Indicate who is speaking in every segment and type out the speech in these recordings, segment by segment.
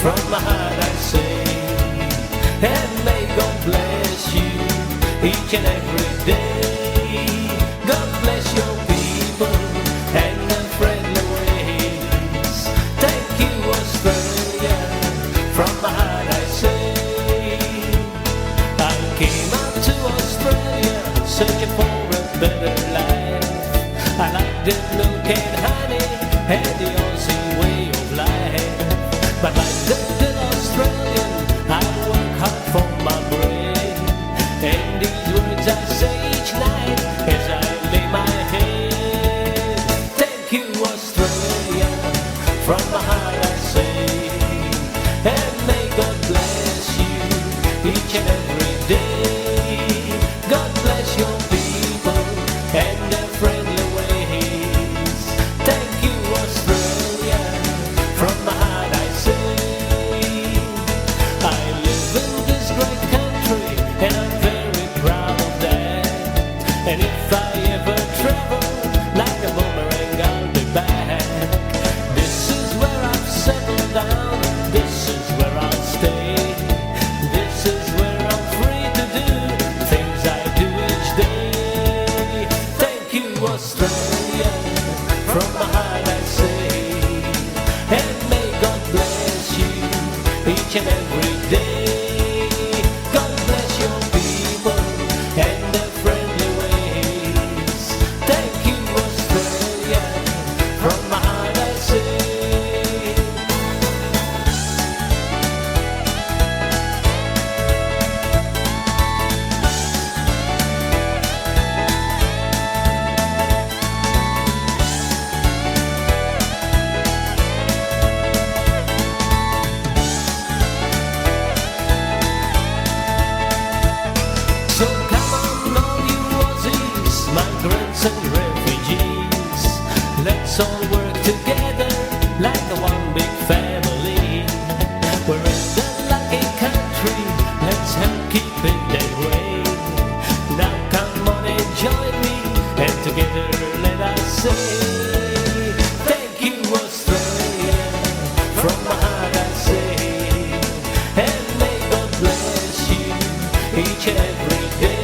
Speaker 1: from my heart I say, and may God bless you each and every day. God bless your people and their friendly ways. Thank you, Australia, from my heart I say. I came out to Australia searching for a better life. I like the milk and honey and the Aussie way of life. But like the good Australian, I work hard for my bread. And these words I say each night as I lay my head. Thank you, Australia, from my heart I say. And may God bless you each and every day. God bless your people and their friendly ways. Thank you, Australia, from my heart I say. I live in this great country and I'm very proud of that. And if I ever travel like a boomerang, I'll be back. This is where I've settled down. This is where I'll stay. This is where I'm free to do things I do each day. Thank you, Australia, from my heart I say. And may God bless you each and every day. God bless your people and their friendly ways. Thank you, Australia, from my heart I say. So come on, all you Aussies, migrants and refugees. Let's all work together like a one big family. We're in the lucky country, let's help keep it that way. Now come on and join me, and together let us say, thank you, Australia, from my heart I say. And may God bless you each and every day.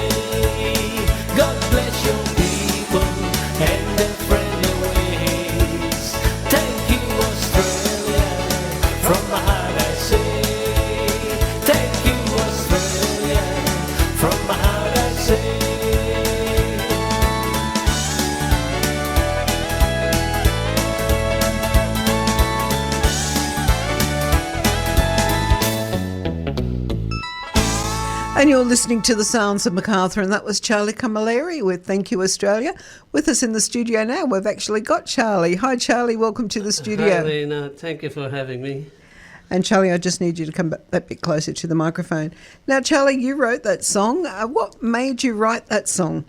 Speaker 1: God bless your people and their friendly ways. Thank you, Australia, from my heart I say. Thank you, Australia, from my heart I say.
Speaker 2: And you're listening to the sounds of MACARTHUR, and that was Charlie Camilleri with Thank You, Australia. With us in the studio now, we've actually got Charlie. Hi, Charlie. Welcome to the studio.
Speaker 3: Hi, Lina. Thank you for having me.
Speaker 2: And Charlie, I just need you to come back that bit closer to the microphone. Now, Charlie, you wrote that song. What made you write that song?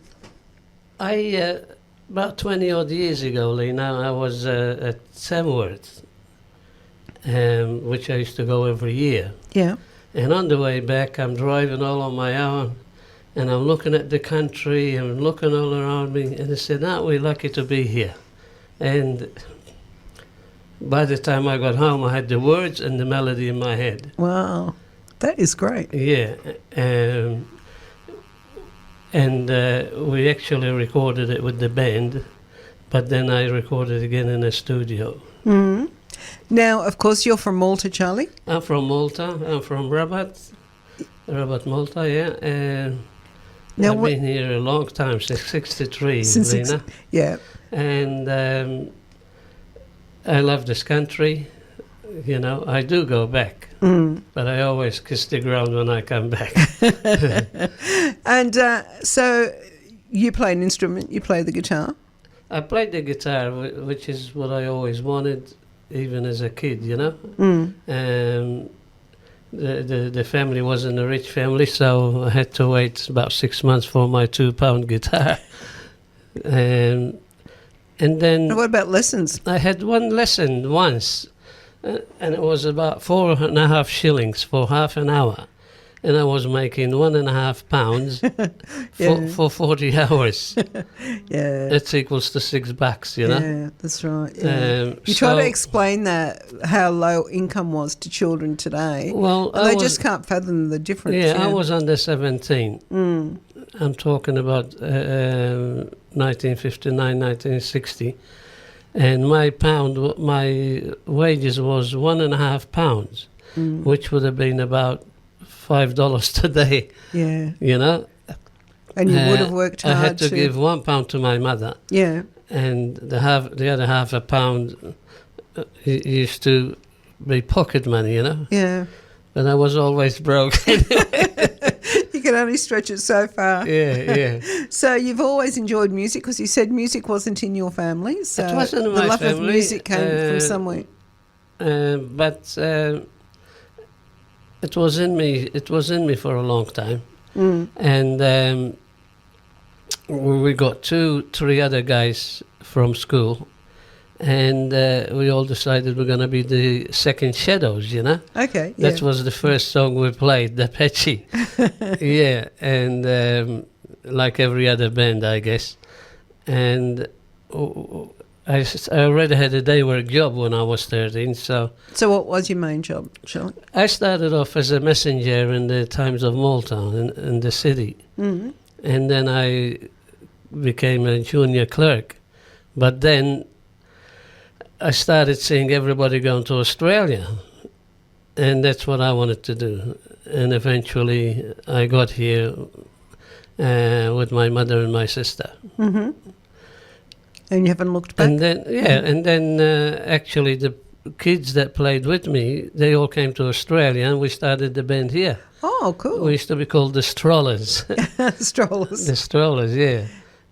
Speaker 3: About 20 odd years ago, Lina, I was at Samworth, which I used to go every year.
Speaker 2: Yeah.
Speaker 3: And on the way back, I'm driving all on my own, and I'm looking at the country, and looking all around me, and I said, aren't we lucky to be here? And by the time I got home, I had the words and the melody in my head.
Speaker 2: Wow. That is great.
Speaker 3: Yeah. And we actually recorded it with the band, but then I recorded again in a studio.
Speaker 2: Mm. Now, of course, you're from Malta, Charlie.
Speaker 3: I'm from Malta. I'm from Rabat, Malta, yeah.
Speaker 2: Now,
Speaker 3: I've been here a long time, since 63, Lina.
Speaker 2: Yeah.
Speaker 3: And I love this country. You know, I do go back, but I always kiss the ground when I come back.
Speaker 2: And so you play an instrument, you play the guitar?
Speaker 3: I played the guitar, which is what I always wanted, even as a kid, you know. The family wasn't a rich family, so I had to wait about 6 months for my £2 guitar. And then...
Speaker 2: And what about lessons?
Speaker 3: I had one lesson once, and it was about 4.5 shillings for half an hour. and I was making £1.5 for 40 hours.
Speaker 2: Yeah.
Speaker 3: It's equals to $6, you know.
Speaker 2: Yeah, that's right. Yeah. You try to explain that, how low income was to children today.
Speaker 3: Well,
Speaker 2: and they just can't fathom the difference.
Speaker 3: Yeah, I was under 17. I'm talking about 1959, 1960. And my wages was £1.5, which would have been about $5 today. Yeah. You know?
Speaker 2: And you would have worked hard.
Speaker 3: I had to give £1 to my mother.
Speaker 2: Yeah.
Speaker 3: And the other £0.5 used to be pocket money, you know?
Speaker 2: Yeah.
Speaker 3: But I was always broke.
Speaker 2: You can only stretch it so far.
Speaker 3: Yeah.
Speaker 2: So you've always enjoyed music, because you said music wasn't in your family. So
Speaker 3: it wasn't in
Speaker 2: the
Speaker 3: my
Speaker 2: love
Speaker 3: family.
Speaker 2: of music came from somewhere.
Speaker 3: But it was in me. It was in me for a long time. And we got 2-3 other guys from school, and we all decided we're going to be the second Shadows, you know.
Speaker 2: Okay, yeah.
Speaker 3: That was the first song we played, the Patchy. Yeah, and like every other band, I guess. And I already had a day work job when I was 13, so...
Speaker 2: So what was your main job, Charlie?
Speaker 3: I started off as a messenger in the Times of Malta in the city. Mm-hmm. And then I became a junior clerk. But then I started seeing everybody going to Australia. And that's what I wanted to do. And eventually I got here with my mother and my sister.
Speaker 2: Mm-hmm. And you haven't looked back?
Speaker 3: And then, actually the kids that played with me, they all came to Australia, and we started the band here.
Speaker 2: Oh, cool.
Speaker 3: We used to be called the Strollers.
Speaker 2: Strollers.
Speaker 3: The Strollers, yeah.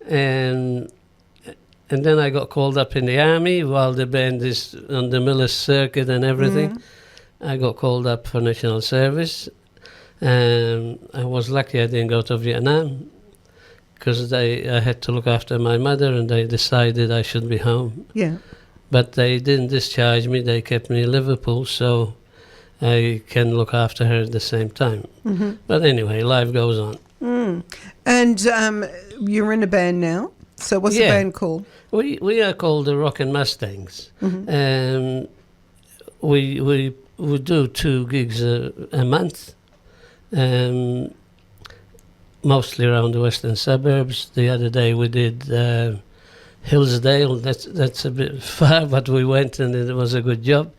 Speaker 3: And then I got called up in the army while the band is on the Miller's circuit and everything. I got called up for national service. I was lucky I didn't go to Vietnam, because I had to look after my mother, and they decided I should be home.
Speaker 2: Yeah.
Speaker 3: But they didn't discharge me. They kept me in Liverpool, so I can look after her at the same time. Mm-hmm. But anyway, life goes on.
Speaker 2: And you're in a band now. So what's the band called?
Speaker 3: We are called the Rockin' Mustangs. Mm-hmm. We do 2 gigs a month. Mostly around the western suburbs. The other day we did Hillsdale. That's a bit far, but we went, and it was a good job.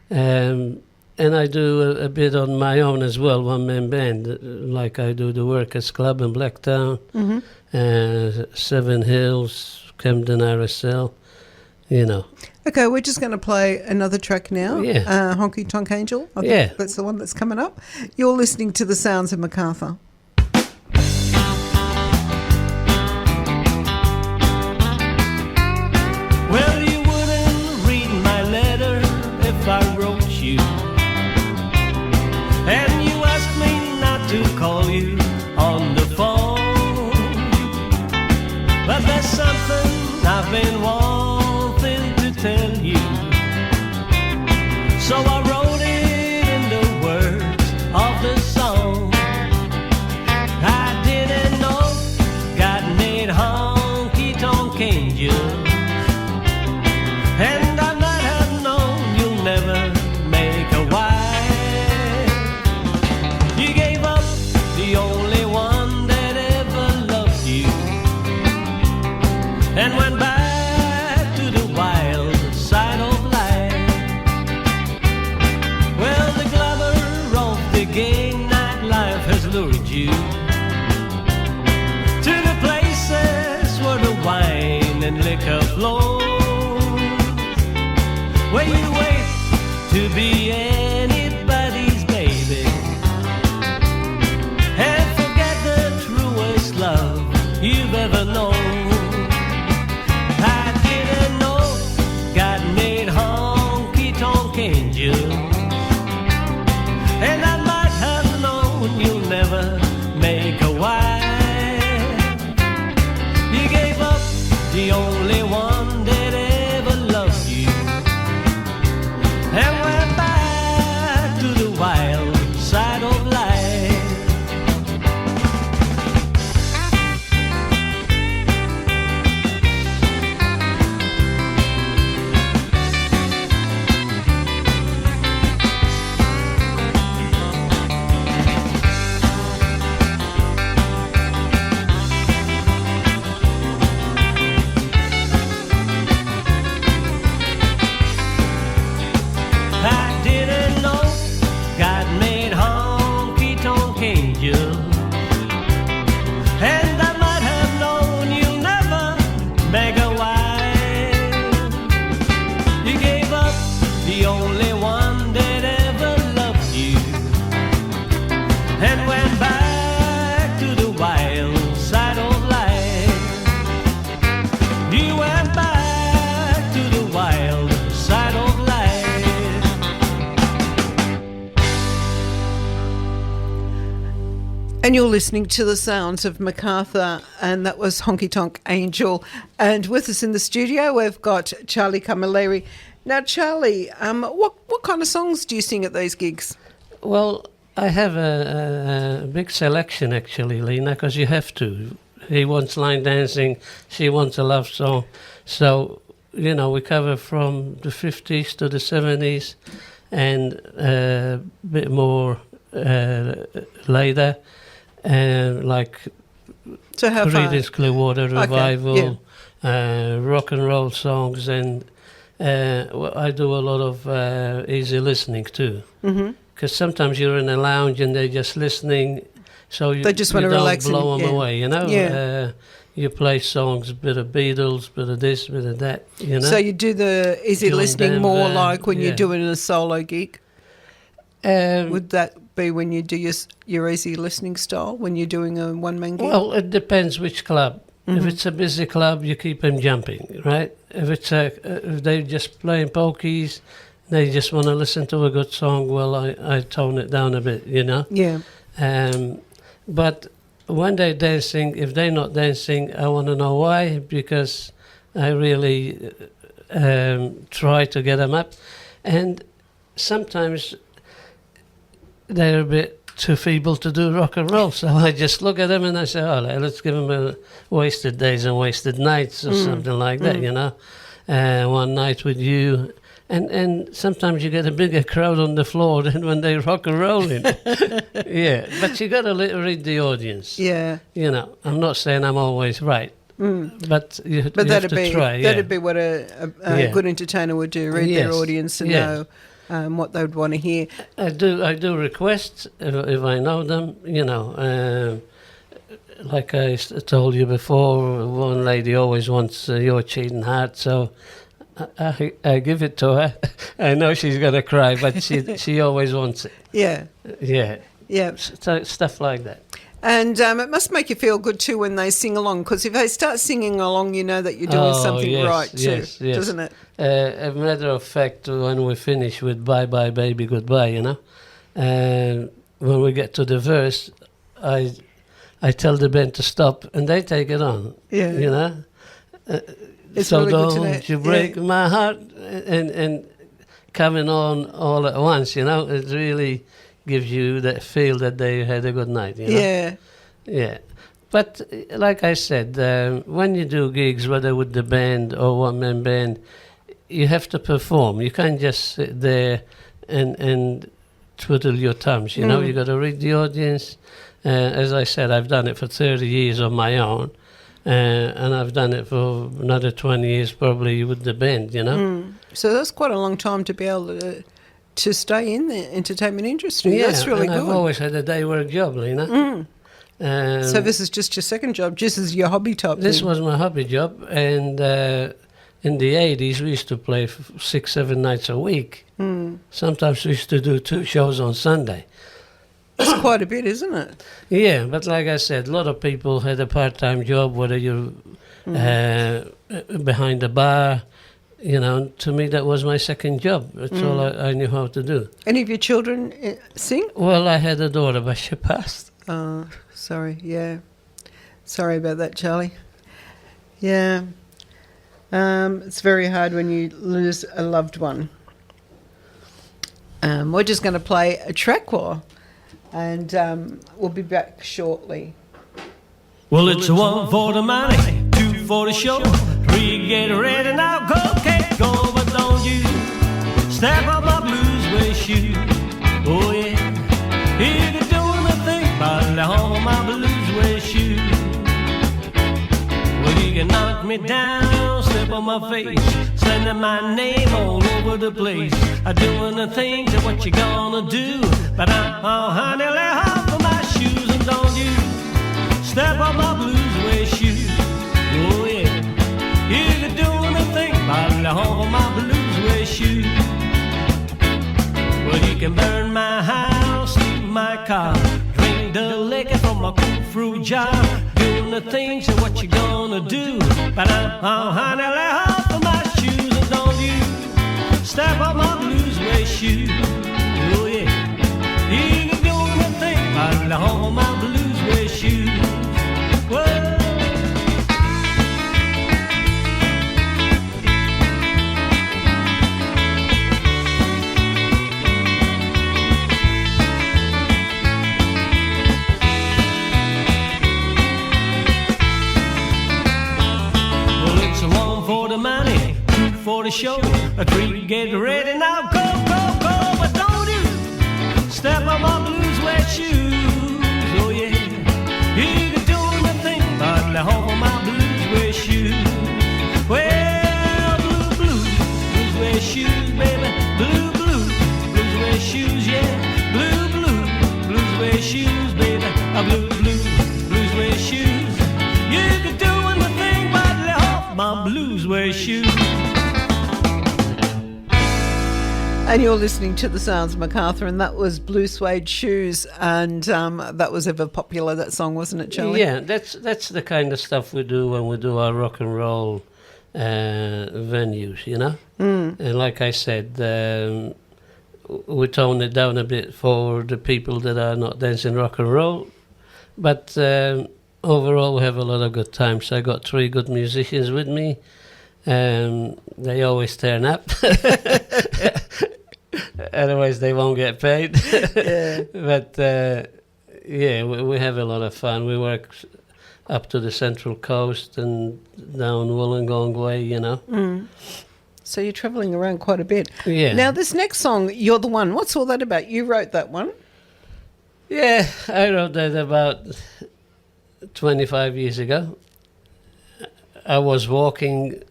Speaker 3: And I do a bit on my own as well, one-man band, like I do the Workers Club in Blacktown, Seven Hills, Camden RSL, you know.
Speaker 2: Okay, we're just going to play another track now.
Speaker 3: Yeah.
Speaker 2: Honky Tonk Angel. I think that's the one that's coming up. You're listening to the sounds of MacArthur.
Speaker 1: Well, you wouldn't read my letter if I wrote you, and you asked me not to call you on the phone. But there's something I've been wanting to tell you, so I wrote it in the words of the song. I didn't know God made honky tonk angels, and I might have known you'll never make a wife. You gave up the only one that ever loved you, and went back to the wild side of life. Well, the glamour of the gay nightlife has lured you to the places where the wine and liquor flow, where you wait to be anybody's baby and forget the truest love you've ever known. I didn't know God made honky tonk angels, and I might have known you'll never make a wife. You gave up the only one that ever loved you, and went back
Speaker 2: And you're listening to the sounds of MacArthur, and that was Honky Tonk Angel. And with us in the studio, we've got Charlie Camilleri. Now, Charlie, what kind of songs do you sing at these gigs?
Speaker 3: Well, I have a big selection, actually, Lina, because you have to. He wants line dancing, she wants a love song. So, you know, we cover from the 50s to the 70s and a bit more later. Like
Speaker 2: So how far?
Speaker 3: Creedence Clearwater Revival,
Speaker 2: yeah.
Speaker 3: rock and roll songs, and I do a lot of easy listening too. Because sometimes you're in a lounge and they're just listening, so
Speaker 2: They just want to
Speaker 3: don't
Speaker 2: relax and-
Speaker 3: blow them
Speaker 2: yeah.
Speaker 3: away, you know.
Speaker 2: Yeah.
Speaker 3: You play songs, bit of Beatles, bit of this, bit of that, you know.
Speaker 2: So you do the easy
Speaker 3: John
Speaker 2: listening more
Speaker 3: Denver,
Speaker 2: like when
Speaker 3: yeah.
Speaker 2: you're doing a solo gig? Would that be when you do your easy listening style, when you're doing a one-man gig?
Speaker 3: Well, it depends which club. If it's a busy club, you keep them jumping, right? If it's if they're just playing pokies, they just want to listen to a good song, well, I tone it down a bit, you know?
Speaker 2: Yeah.
Speaker 3: But when they're dancing, if they're not dancing, I want to know why, because I really try to get them up. And sometimes they're a bit too feeble to do rock and roll, so I just look at them and I say, oh, let's give them a wasted days and wasted nights or something like that, you know. One night with you. And sometimes you get a bigger crowd on the floor than when they rock and rolling. Yeah, but you got to read the audience.
Speaker 2: Yeah.
Speaker 3: You know, I'm not saying I'm always right, but you have
Speaker 2: That'd
Speaker 3: to
Speaker 2: be
Speaker 3: try.
Speaker 2: that'd be what a
Speaker 3: Yeah.
Speaker 2: good entertainer would do: read their
Speaker 3: Yes.
Speaker 2: audience and
Speaker 3: Yes.
Speaker 2: know what they would want to hear.
Speaker 3: I do requests if I know them. You know, like I told you before, one lady always wants Your Cheating Heart, so I give it to her. I know she's gonna cry, but she always wants it.
Speaker 2: Yeah.
Speaker 3: Yeah,
Speaker 2: Yeah.
Speaker 3: so, stuff like that.
Speaker 2: And it must make you feel good too when they sing along, because if they start singing along, you know that you're doing something
Speaker 3: yes,
Speaker 2: right too,
Speaker 3: yes.
Speaker 2: doesn't it?
Speaker 3: A matter of fact, when we finish with Bye Bye Baby Goodbye, you know, when we get to the verse, I tell the band to stop and they take it on.
Speaker 2: Yeah.
Speaker 3: You know.
Speaker 2: It's
Speaker 3: So
Speaker 2: really good to know.
Speaker 3: don't you break my heart, and coming on all at once, you know, it really gives you that feel that they had a good night, you know?
Speaker 2: Yeah.
Speaker 3: Yeah. But like I said, when you do gigs, whether with the band or one-man band, you have to perform. You can't just sit there and twiddle your thumbs, you know? You got to read the audience. As I said, I've done it for 30 years on my own. And I've done it for another 20 years probably with the band, you know.
Speaker 2: So that's quite a long time to be able to stay in the entertainment industry.
Speaker 3: Yeah,
Speaker 2: That's really
Speaker 3: and
Speaker 2: good.
Speaker 3: I've always had a day work job, you know.
Speaker 2: So this is just your second job, just as your hobby type
Speaker 3: This
Speaker 2: thing.
Speaker 3: was my hobby job, and in the 80s we used to play 6-7 nights a week. Sometimes we used to do 2 shows on Sunday.
Speaker 2: That's quite a bit, isn't it?
Speaker 3: Yeah, but like I said, a lot of people had a part-time job, whether you're behind the bar, you know. To me, that was my second job. That's all I knew how to do.
Speaker 2: Any of your children sing?
Speaker 3: Well, I had a daughter, but she passed.
Speaker 2: Oh, sorry, yeah. Sorry about that, Charlie. Yeah. It's very hard when you lose a loved one. We're just going to play a track war, and we'll be back shortly.
Speaker 1: Well, it's a 1 for the money, 2 for the show, 3 get ready now, go, can't go, but don't you step on my blues with shoe. Oh yeah, you can do anything but on my blues with shoe. Well, you can knock me down, slip on my face, sending my name all over the place. I'm doing the things that what you gonna do, but honey, lay off of my shoes and don't you step on my blues with shoes. Oh yeah, you can do anything but lay off of my blues with shoes. Well, you can burn my house, steal my car, drink the liquor from my cool fruit jar, doing the things that what you gonna do, but honey, lay off of my shoes and don't you step on my blues with shoes. Oh yeah, you can do anything but lay off of my blues with for the show. A three, get ready now, go, go, go. But don't you step on my blue suede shoes. Oh yeah, you can do nothing but lay off of my blue suede shoes. Well, blue suede shoes, baby, blue suede shoes, yeah, blue suede shoes, baby, a blue suede shoes. You can do anything but lay off my blue suede shoes.
Speaker 2: And you're listening to the sounds of MacArthur, and that was Blue Suede Shoes, and that was ever popular, that song, wasn't it, Charlie?
Speaker 3: Yeah, that's the kind of stuff we do when we do our rock and roll venues, you know. And like I said, we tone it down a bit for the people that are not dancing rock and roll, but overall we have a lot of good times. I got 3 good musicians with me. They always turn up. Otherwise they won't get paid.
Speaker 2: Yeah.
Speaker 3: But yeah, we have a lot of fun. We work up to the Central Coast and down Wollongong way, you know.
Speaker 2: So you're travelling around quite a bit.
Speaker 3: Yeah.
Speaker 2: Now, this next song, You're the One, what's all that about? You wrote that one?
Speaker 3: Yeah, I wrote that about 25 years ago. I was walking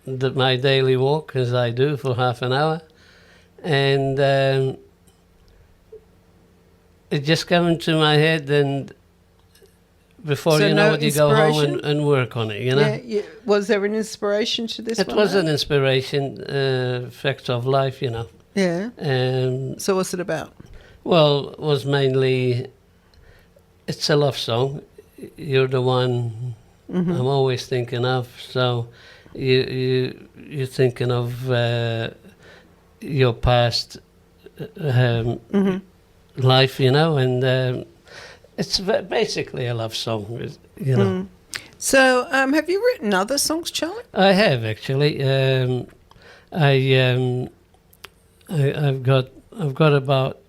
Speaker 3: my daily walk, as I do, for half an hour. And it just came into my head, and before
Speaker 2: So
Speaker 3: you know
Speaker 2: no
Speaker 3: it, you go home
Speaker 2: inspiration?
Speaker 3: and work on it, you know.
Speaker 2: Yeah. Was there an inspiration to this
Speaker 3: It
Speaker 2: one?
Speaker 3: was an inspiration, fact of life, you know.
Speaker 2: Yeah. So what's it about?
Speaker 3: Well, it was mainly, it's a love song. You're the one I'm always thinking of. So you're thinking of your past life, you know, and it's basically a love song, you know.
Speaker 2: So have you written other songs, Charlie?
Speaker 3: I have actually. I've got about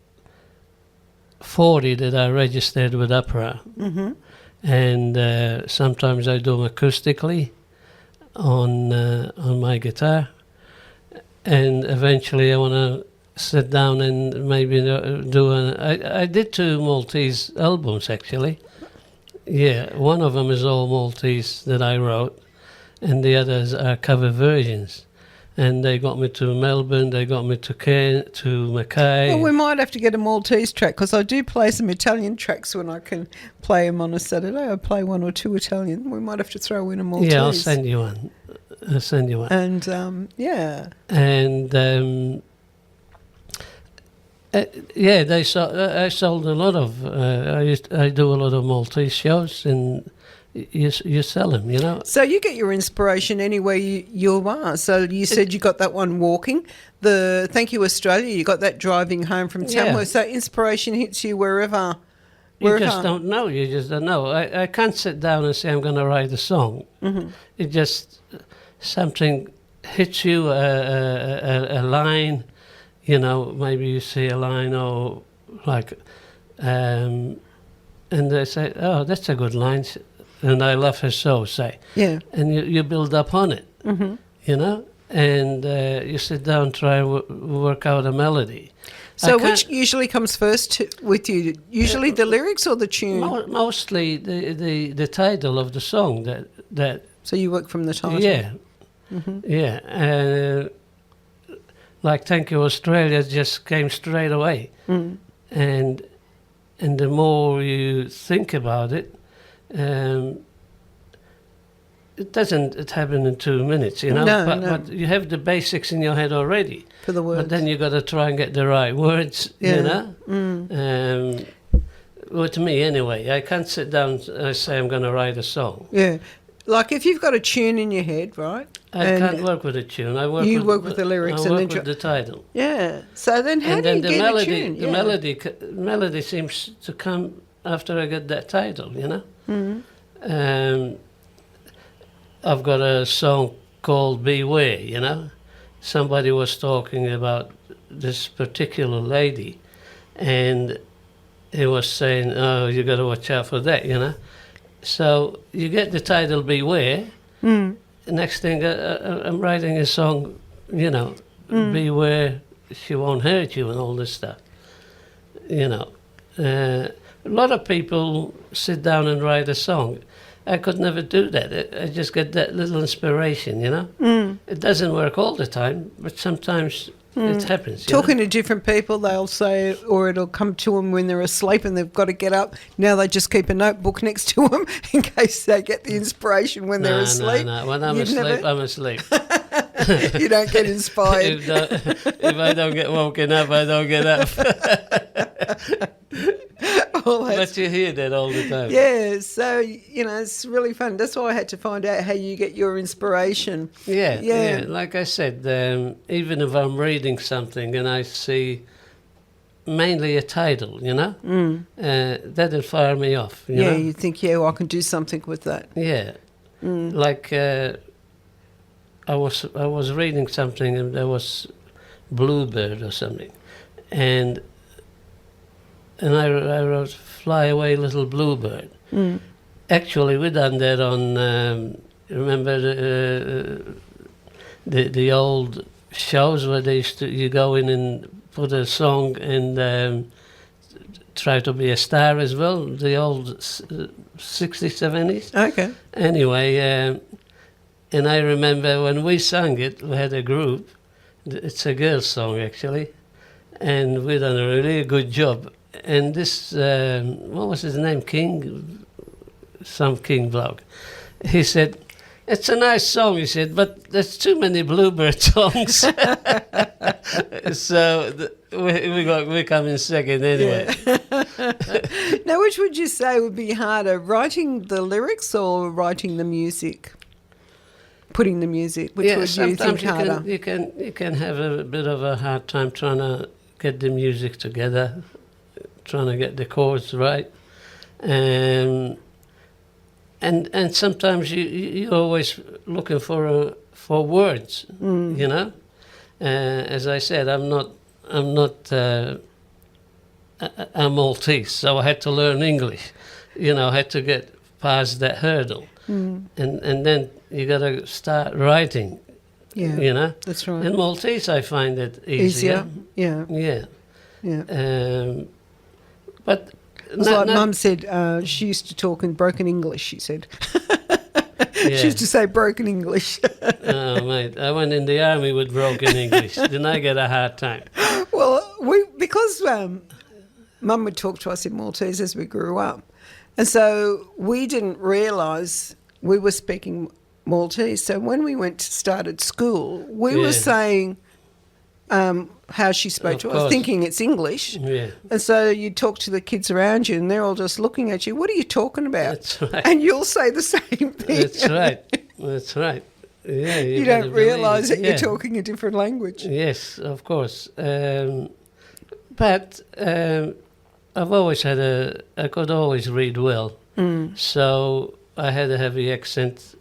Speaker 3: 40 that I registered with opera, and sometimes I do them acoustically on my guitar, and eventually I want to sit down and maybe do I did 2 Maltese albums actually. Yeah, one of them is all Maltese that I wrote, and the others are cover versions. And they got me to Melbourne, they got me to Mackay.
Speaker 2: Well, we might have to get a Maltese track, because I do play some Italian tracks when I can play them on a Saturday. I play 1 or 2 Italian. We might have to throw in a Maltese.
Speaker 3: Yeah, I'll send you one.
Speaker 2: And, yeah.
Speaker 3: And, yeah, I sold a lot of, I do a lot of Maltese shows, and you sell them, you know.
Speaker 2: So you get your inspiration anywhere you are. So you said you got that one walking. The Thank You Australia, you got that driving home from Tamworth.
Speaker 3: Yeah.
Speaker 2: So inspiration hits you wherever.
Speaker 3: You just don't know. You just don't know. I can't sit down and say I'm going to write a song. It just, something hits you, a line, you know, maybe you see a line or like, and they say, oh, that's a good line. And I love her so, say.
Speaker 2: Yeah.
Speaker 3: And you build up on it, you know, and you sit down, try and work out a melody.
Speaker 2: So which usually comes first with you? Usually the lyrics or the tune?
Speaker 3: Mostly the title of the song. That.
Speaker 2: So you work from the title?
Speaker 3: Yeah. Yeah. Like Thank You Australia just came straight away. And the more you think about it, it happened in 2 minutes, you know.
Speaker 2: No.
Speaker 3: But you have the basics in your head already.
Speaker 2: For the words.
Speaker 3: But then you got to try and get the right words, you know. Well, to me anyway, I can't sit down and say I'm going to write a song.
Speaker 2: Yeah. Like if you've got a tune in your head, right?
Speaker 3: I can't work with a tune. I work with
Speaker 2: the lyrics.
Speaker 3: I work with the title.
Speaker 2: Yeah. So then how do you
Speaker 3: the
Speaker 2: get
Speaker 3: melody,
Speaker 2: a tune?
Speaker 3: The melody seems to come after I get that title, you know. I've got a song called Beware, you know. Somebody was talking about this particular lady, and he was saying, oh, you got to watch out for that, you know. So you get the title Beware. Next thing, I'm writing a song you know, be where she won't hurt you and all this stuff. You know, a lot of people sit down and write a song. I could never do that. I just get that little inspiration, you know. It doesn't work all the time, but sometimes it happens.
Speaker 2: Talking to different people, they'll say, or it'll come to them when they're asleep and they've got to get up. Now they just keep a notebook next to them in case they get the inspiration when they're asleep.
Speaker 3: No. When I'm asleep, I'm asleep.
Speaker 2: You don't get inspired.
Speaker 3: If I don't get woken up, I don't get up. But you hear that all the time.
Speaker 2: Yeah, so, you know, it's really fun. That's why I had to find out how you get your inspiration.
Speaker 3: Yeah. Like I said, even if I'm reading something and I see mainly a title, you know, that'll fire me off. You know?
Speaker 2: You think, well, I can do something with that.
Speaker 3: Yeah. Like I was reading something and there was Bluebird or something, and I wrote "Fly Away, Little Bluebird." Actually, we done that on remember the old shows where they used to, you go in and put a song and try to be a star as well. The old 60s, 70s.
Speaker 2: Okay.
Speaker 3: Anyway, and I remember when we sang it, we had a group. It's a girl's song actually, and we done a really good job. And this, what was his name? King, some King bloke. He said, "It's a nice song," he said, "but there's too many Bluebird songs." So we come in second anyway.
Speaker 2: Yeah. Now, which would you say would be harder, writing the lyrics or writing the music? Putting the music, which would you think harder?
Speaker 3: You can have a bit of a hard time trying to get the music together, trying to get the chords right, and sometimes you're always looking for words, you know. As I said, I'm Maltese, so I had to learn English. You know, I had to get past that hurdle, and then you got to start writing.
Speaker 2: Yeah,
Speaker 3: you know,
Speaker 2: that's right.
Speaker 3: In Maltese, I find it easier.
Speaker 2: Yeah.
Speaker 3: But
Speaker 2: like Mum said, she used to talk in broken English. She said, she used to say broken English.
Speaker 3: Oh mate, I went in the army with broken English. Didn't I get a hard time?
Speaker 2: Well, because Mum would talk to us in Maltese as we grew up, and so we didn't realise we were speaking Maltese. So when we started school, we were saying how she spoke to us, thinking it's English. Yeah. And so you talk to the kids around you and they're all just looking at you. What are you talking about?
Speaker 3: That's right.
Speaker 2: And you'll say the same thing.
Speaker 3: That's right. Yeah,
Speaker 2: you don't realise that you're talking a different language.
Speaker 3: Yes, of course. But I've always I could always read well. So I had a heavy accent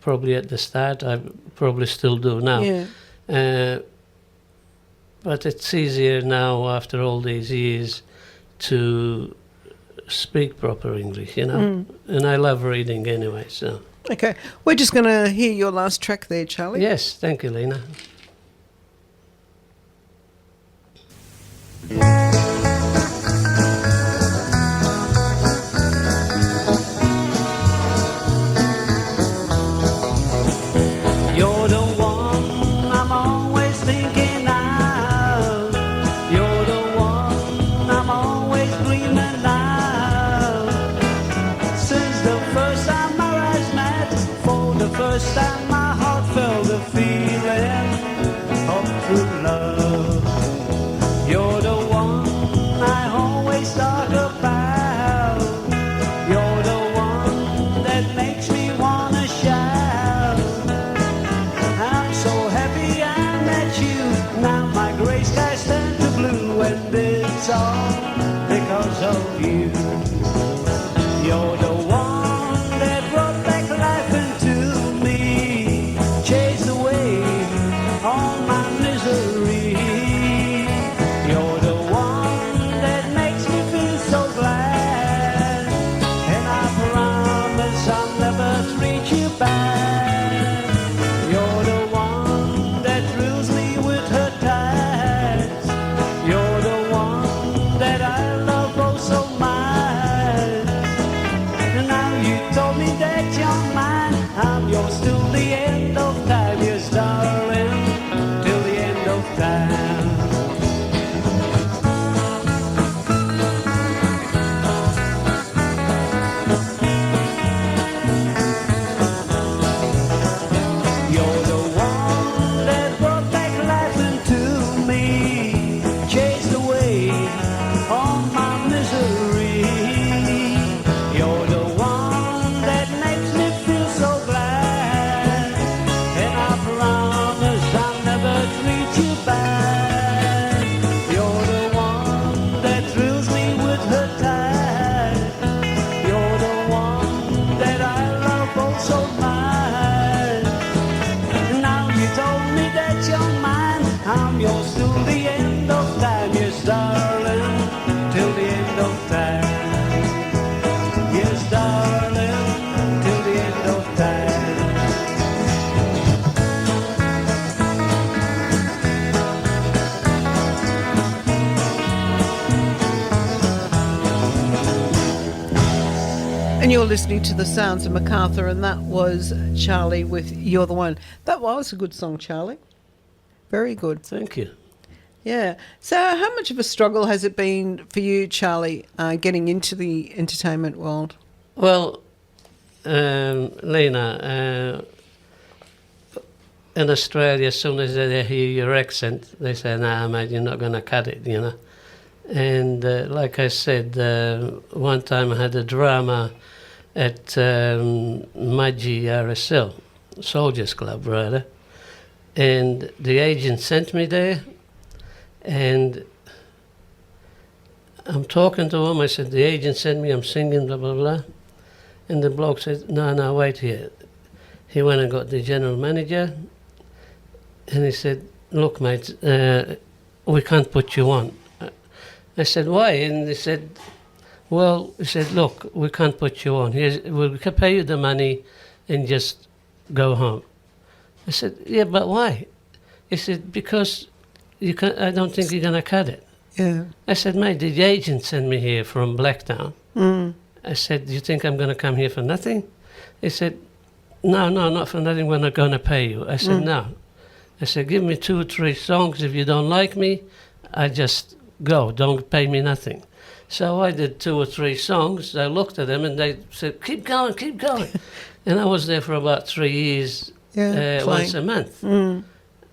Speaker 3: probably at the start. I probably still do now.
Speaker 2: Yeah.
Speaker 3: But it's easier now after all these years to speak proper English, you know. And I love reading anyway, so.
Speaker 2: Okay. We're just going to hear your last track there, Charlie.
Speaker 3: Yes, thank you, Lina.
Speaker 1: You're the one I'm always thinking of. You're the one I'm always dreaming of. Since the first time our eyes met, for the first time my heart felt the feeling of true love. You're the one I always talk about. You're the one that makes me wanna shout. I'm so happy I met you. Now my gray skies turn to blue, and it's all because of you. You're the one that brought back life into me, chased away all my misery. You're the one that makes me feel so glad, and I promise I'll never treat you bad. You're the one that the end of time, yes, darling, till the end of time. Yes, darling, till the end of time.
Speaker 2: And you're listening to the sounds of MacArthur, and that was Charlie with You're the One. That was a good song, Charlie. Very good.
Speaker 3: Thank you.
Speaker 2: Yeah. So how much of a struggle has it been for you, Charlie, getting into the entertainment world?
Speaker 3: Well, Lina, in Australia, as soon as they hear your accent, they say, nah, mate, you're not going to cut it, you know. And like I said, one time I had a drama at Mudgee RSL, Soldiers Club, rather. And the agent sent me there, and I'm talking to him. I said, the agent sent me, I'm singing, blah, blah, blah. And the bloke said, no, wait here. He went and got the general manager, and he said, look, mate, we can't put you on. I said, why? And he said, well, he said, look, we can't put you on. We'll pay you the money and just go home. I said, yeah, but why? He said, because I don't think you're going to cut it.
Speaker 2: Yeah.
Speaker 3: I said, mate, the agent sent me here from Blacktown.
Speaker 2: Mm.
Speaker 3: I said, do you think I'm going to come here for nothing? He said, no, not for nothing. We're not going to pay you. I said, no. I said, give me 2 or 3 songs. If you don't like me, I just go. Don't pay me nothing. So I did 2 or 3 songs. I looked at them and they said, keep going, keep going. And I was there for about 3 years, once a month. Mm.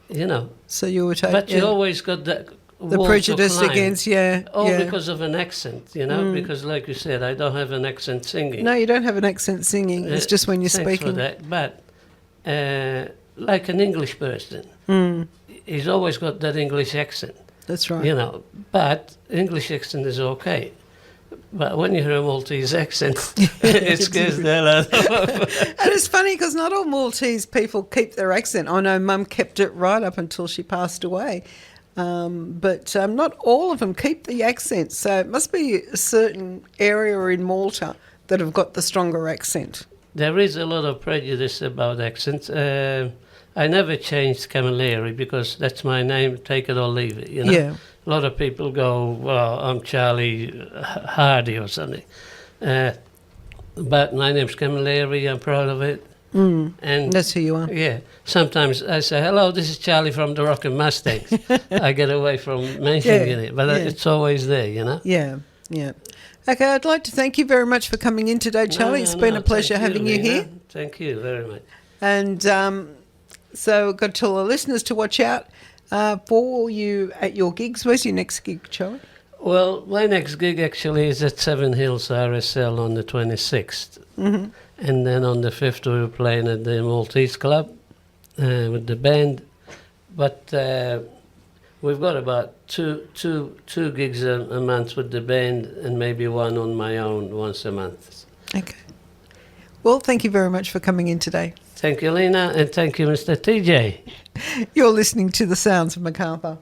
Speaker 3: You know.
Speaker 2: So you were taking...
Speaker 3: But you always got that...
Speaker 2: The prejudice against,
Speaker 3: because of an accent, you know, because like you said, I don't have an accent singing.
Speaker 2: No, you don't have an accent singing. It's just when you're
Speaker 3: thanks
Speaker 2: speaking.
Speaker 3: For that. But like an English person, he's always got that English accent.
Speaker 2: That's right.
Speaker 3: You know, but English accent is okay. But when you hear a Maltese accent, it scares the hell out of them.
Speaker 2: And it's funny because not all Maltese people keep their accent. I know Mum kept it right up until she passed away. But not all of them keep the accent. So it must be a certain area in Malta that have got the stronger accent.
Speaker 3: There is a lot of prejudice about accents. I never changed Camilleri because that's my name, take it or leave it, you know.
Speaker 2: Yeah.
Speaker 3: A lot of people go, well, I'm Charlie Hardy or something. But my name's Camilleri, I'm proud of it. And
Speaker 2: that's who you are.
Speaker 3: Yeah. Sometimes I say, hello, this is Charlie from the Rockin' Mustangs. I get away from mentioning it, but it's always there, you know?
Speaker 2: Yeah, yeah. Okay, I'd like to thank you very much for coming in today, Charlie. It's been a pleasure having you here.
Speaker 3: Thank you very much.
Speaker 2: And so I've got to tell the listeners to watch out for you at your gigs. Where's your next gig, Charlie?
Speaker 3: Well, my next gig actually is at Seven Hills RSL on the 26th. Mm-hmm. And then on the 5th we were playing at the Maltese Club with the band. But we've got about two gigs a month with the band and maybe one on my own once a month.
Speaker 2: Okay. Well, thank you very much for coming in today.
Speaker 3: Thank you, Lina, and thank you, Mr. TJ.
Speaker 2: You're listening to the sounds of MacArthur.